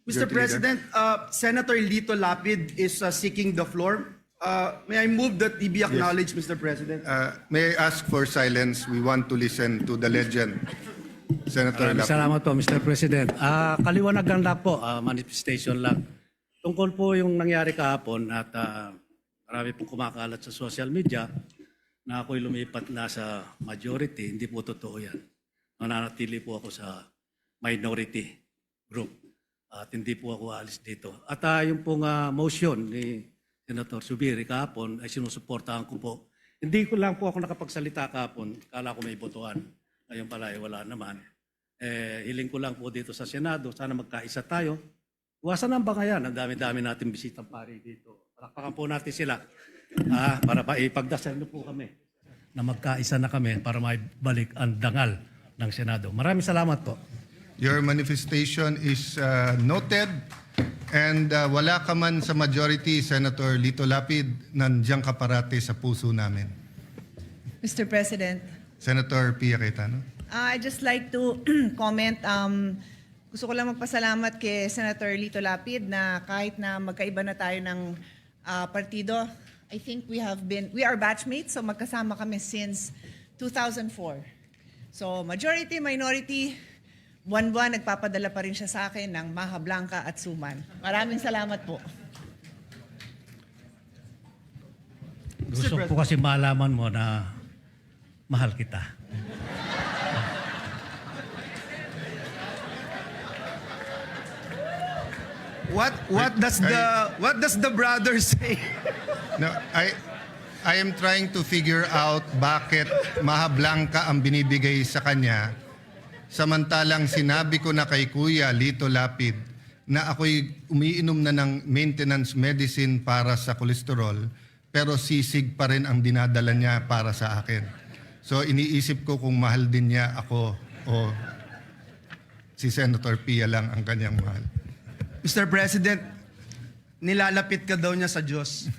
Mr. President, Senator Lito Lapid is seeking the floor. May I move that he be acknowledged, Mr. President? May I ask for silence? We want to listen to the legend, Senator Maraming Lapid. salamat po, Mr. President. Kaliwanagan lang po, manifestation lang. Tungkol po yung nangyari kahapon at marami pong kumakalat sa social media na ako'y lumipat na sa majority. Hindi po totoo yan. Mananatili po ako sa minority group at hindi po ako alis dito. At yung pong motion ni Senator Zubiri kahapon ay sinusuportahan ko po. Hindi ko lang po ako nakapagsalita kahapon. Kala ko may botohan. Ngayon pala wala naman. Hiling ko lang po dito sa Senado. Sana magkaisa tayo. Iwasan ang bangayan. Ang dami-dami natin bisitang pari dito. Palakpakan po natin sila. Para ipagdasal niyo po kami na magkaisa na kami para maibalik ang dangal ng Senado. Maraming salamat po. Your manifestation is noted and wala ka man sa majority, Senator Lito Lapid, nandiyan ka parate sa puso namin. Mr. President, Senator Pia Cayetano. I'd just like to comment. Gusto ko lang magpasalamat kay Senator Lito Lapid na kahit na magkaiba na tayo ng partido, I think we are batchmates, so magkasama kami since 2004. So majority, minority, buwan-buwan nagpapadala pa rin siya sa akin ng Maha Blanca at Suman. Maraming salamat po. Gusto ko kasi malaman mo na mahal kita. What does the brother say? No, I am trying to figure out bakit Maha Blanca ang binibigay sa kanya samantalang sinabi ko na kay Kuya Lito Lapid na ako'y umiinom na ng maintenance medicine para sa kolesterol pero sisig pa rin ang dinadala niya para sa akin. So iniisip ko kung mahal din niya ako o si Senator Pia lang ang kanyang mahal. Mr. President, nilalapit ka daw niya sa Diyos.